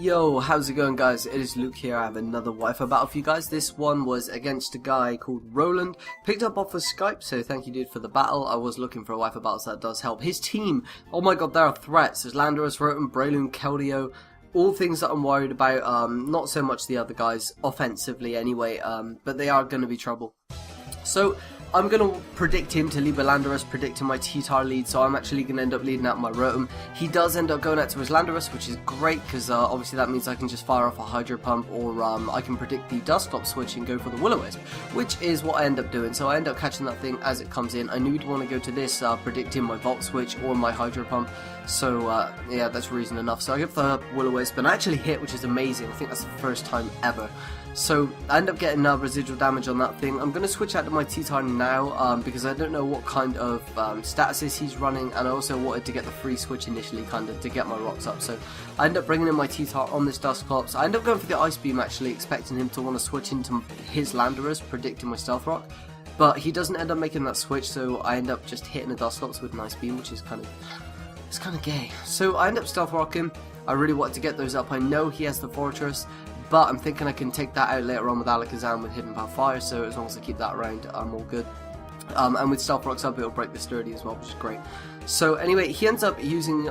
Yo, how's it going, guys? It is Luke here. I have another Wi-Fi battle for you guys. This one was against a guy called Rowland, picked up off of Skype, so thank you dude for the battle. I was looking for a Wi-Fi battle, so that does help. His team, oh my god, there are threats. There's Landorus, Rowland, Keldeo, all things that I'm worried about. Not so much the other guys, offensively anyway, but they are going to be trouble. So, I'm going to predict him to lead with Landorus, predicting my T-Tar lead, so I'm actually going to end up leading out my Rotom. He does end up going out to his Landorus, which is great, because obviously that means I can just fire off a Hydro Pump, or I can predict the Dusclops switch and go for the Will-O-Wisp, which is what I end up doing. So I end up catching that thing as it comes in. I knew you'd want to go to this, predicting my Volt switch or my Hydro Pump, so yeah, that's reason enough. So I go for the Will-O-Wisp, and I actually hit, which is amazing. I think that's the first time ever. So I end up getting residual damage on that thing. I'm going to switch out to my T-Tar now because I don't know what kind of statuses he's running, and I also wanted to get the free switch initially kind of to get my rocks up. So I end up bringing in my T-Tar on this Dusclops. I end up going for the Ice Beam actually, expecting him to want to switch into his Landorus, predicting my Stealth Rock. But he doesn't end up making that switch, so I end up just hitting the Dusclops with an Ice Beam, which is kind of gay. So I end up Stealth Rocking. I really wanted to get those up. I know he has the Fortress, but I'm thinking I can take that out later on with Alakazam with Hidden Power Fire, so as long as I keep that around, I'm all good. And with Stealth Rocks up, it'll break the Sturdy as well, which is great. So anyway, he ends up using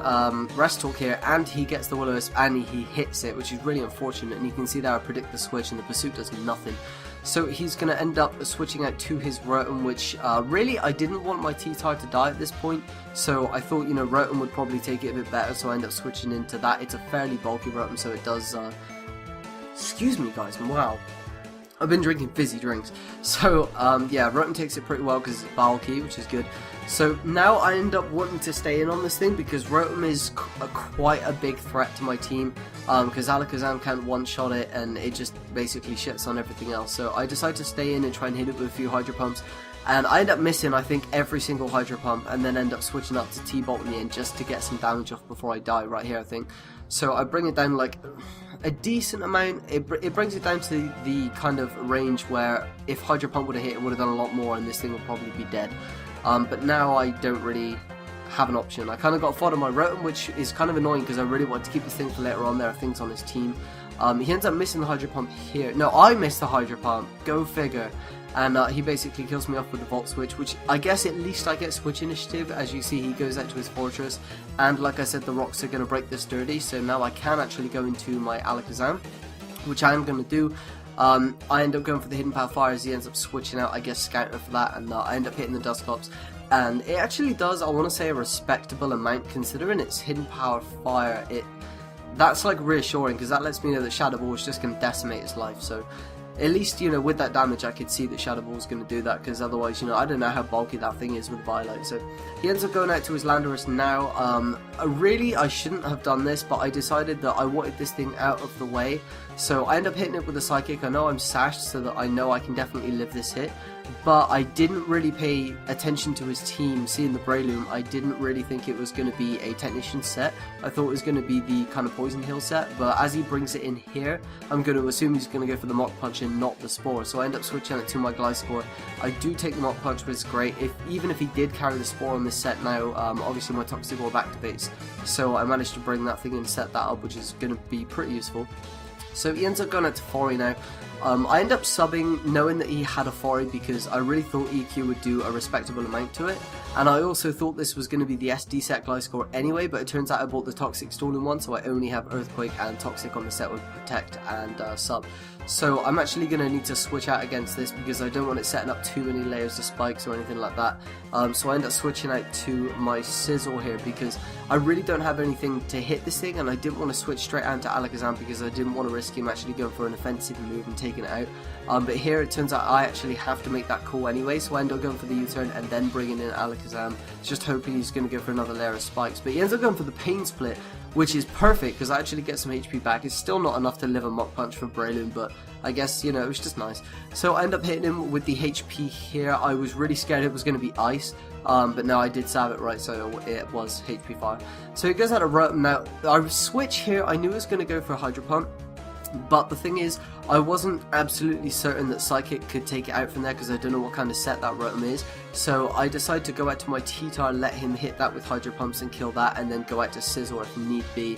Rest Talk here, and he gets the Will-O-Wisp, and he hits it, which is really unfortunate. And you can see there I predict the switch, and the Pursuit does nothing. So he's going to end up switching out to his Rotom, which really I didn't want my T-Tar to die at this point. So I thought, you know, Rotom would probably take it a bit better, so I end up switching into that. It's a fairly bulky Rotom, so it does... excuse me guys, wow. I've been drinking fizzy drinks. So, yeah, Rotom takes it pretty well because it's bulky, which is good. So now I end up wanting to stay in on this thing because Rotom is quite a big threat to my team. Because Alakazam can't one-shot it and it just basically shits on everything else. So I decide to stay in and try and hit it with a few Hydro Pumps. And I end up missing, I think, every single Hydro Pump, and then end up switching up to T-Bolt in the end just to get some damage off before I die right here, I think. So I bring it down like a decent amount. It brings it down to the kind of range where if Hydro Pump would have hit, it would have done a lot more and this thing would probably be dead. But now I don't really have an option. I kind of got fodder my Rotom, which is kind of annoying because I really want to keep this thing for later on. There are things on his team. He ends up missing the Hydro Pump here. No, I missed the Hydro Pump. Go figure. And he basically kills me off with the Volt Switch, which I guess at least I get Switch Initiative. As you see, he goes out to his Fortress, and like I said, the rocks are going to break the Sturdy, so now I can actually go into my Alakazam, which I am going to do. I end up going for the Hidden Power Fire as he ends up switching out, I guess, Scouter for that, and I end up hitting the Dusclops. And it actually does, I want to say, a respectable amount, considering it's Hidden Power Fire. That's like reassuring, because that lets me know that Shadow Ball is just going to decimate his life, so... At least, you know, with that damage I could see that Shadow Ball is going to do that, because otherwise, you know, I don't know how bulky that thing is with Violet. So he ends up going out to his Landorus now. Really, I shouldn't have done this, but I decided that I wanted this thing out of the way. So I end up hitting it with a Psychic. I know I'm sashed, so that I know I can definitely live this hit. But I didn't really pay attention to his team. Seeing the Breloom, I didn't really think it was going to be a Technician set. I thought it was going to be the kind of Poison Heal set, but as he brings it in here, I'm going to assume he's going to go for the Mach Punch and not the Spore. So I end up switching it to my Gliscor. I do take the Mach Punch, but it's great. Even if he did carry the Spore on this set now, obviously my Toxic Orb activates. So I managed to bring that thing and set that up, which is going to be pretty useful. So he ends up going out to Fori now. I end up subbing knowing that he had a Fori because I really thought EQ would do a respectable amount to it. And I also thought this was going to be the SD set Gliscor anyway, but it turns out I bought the Toxic Stolen one, so I only have Earthquake and Toxic on the set with Protect and Sub. So I'm actually going to need to switch out against this because I don't want it setting up too many layers of spikes or anything like that. So I end up switching out to my Sizzle here because I really don't have anything to hit this thing, and I didn't want to switch straight out to Alakazam because I didn't want to risk him actually going for an offensive move and taking it out. But here it turns out I actually have to make that call anyway, so I end up going for the U-turn and then bringing in Alakazam, just hoping he's going to go for another layer of spikes. But he ends up going for the Pain Split, which is perfect because I actually get some HP back. It's still not enough to live a Mach Punch for Breloom, but I guess, you know, it was just nice. So I end up hitting him with the HP here. I was really scared it was going to be Ice, but no, I did salve it right, so it was HP Fire. So he goes out of Rotom now. I switch here. I knew it was going to go for a Hydro Pump. But the thing is, I wasn't absolutely certain that Psychic could take it out from there because I don't know what kind of set that Rotom is. So I decided to go out to my T-Tar, let him hit that with Hydro Pumps and kill that, and then go out to Scizor if need be,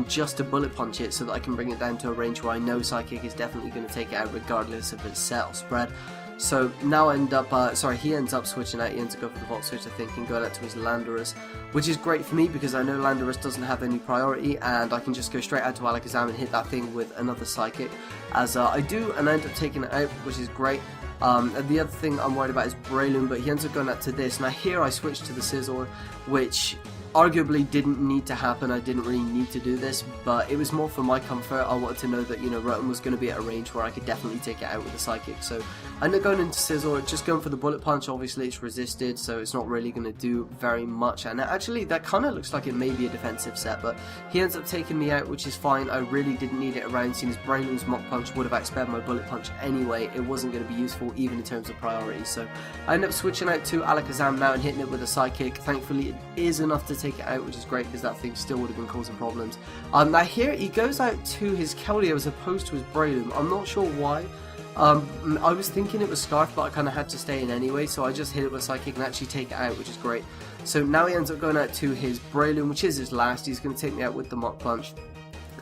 just to Bullet Punch it so that I can bring it down to a range where I know Psychic is definitely going to take it out regardless of its set or spread. So now he ends up switching out, he ends up going for the Volt Switch I think and going out to his Landorus, which is great for me because I know Landorus doesn't have any priority and I can just go straight out to Alakazam and hit that thing with another Psychic, as I do, and I end up taking it out, which is great. The other thing I'm worried about is Breloom, but he ends up going out to this. Now here I switched to the Scizor, which arguably didn't need to happen. I didn't really need to do this, but it was more for my comfort. I wanted to know that, you know, Rotom was going to be at a range where I could definitely take it out with a Psychic. So I ended up going into Scizor, just going for the Bullet Punch. Obviously it's resisted, so it's not really going to do very much, and actually that kind of looks like it may be a defensive set, but he ends up taking me out, which is fine. I really didn't need it around, seeing as Breloom's Mach Punch would have outspared my Bullet Punch anyway. It wasn't going to be useful even in terms of priority, so I ended up switching out to Alakazam now and hitting it with a Psychic. Thankfully it is enough to take it out, which is great because that thing still would have been causing problems. Now here he goes out to his Keldeo as opposed to his Breloom. I'm not sure why. I was thinking it was Scarf, but I kind of had to stay in anyway, so I just hit it with Psychic and actually take it out, which is great. So now he ends up going out to his Breloom, which is his last. He's going to take me out with the Mach Punch.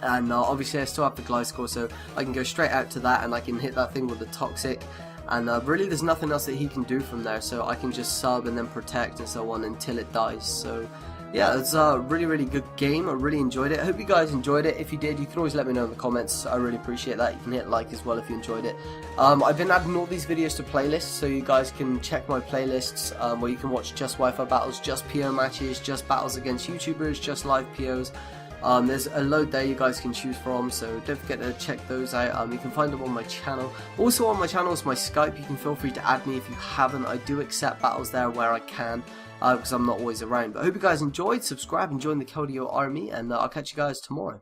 And obviously I still have the Gliscor, so I can go straight out to that and I can hit that thing with the Toxic. And really there's nothing else that he can do from there, so I can just sub and then protect and so on until it dies. So yeah, it's a really good game. I really enjoyed it. I hope you guys enjoyed it. If you did, you can always let me know in the comments. I really appreciate that. You can hit like as well if you enjoyed it. I've been adding all these videos to playlists, so you guys can check my playlists where you can watch just Wi-Fi battles, just PO matches, just battles against YouTubers, just live POs. There's a load there you guys can choose from, so don't forget to check those out. You can find them on my channel. Also on my channel is my Skype. You can feel free to add me if you haven't. I do accept battles there where I can, because I'm not always around. But I hope you guys enjoyed. Subscribe and join the Keldeo army, and I'll catch you guys tomorrow.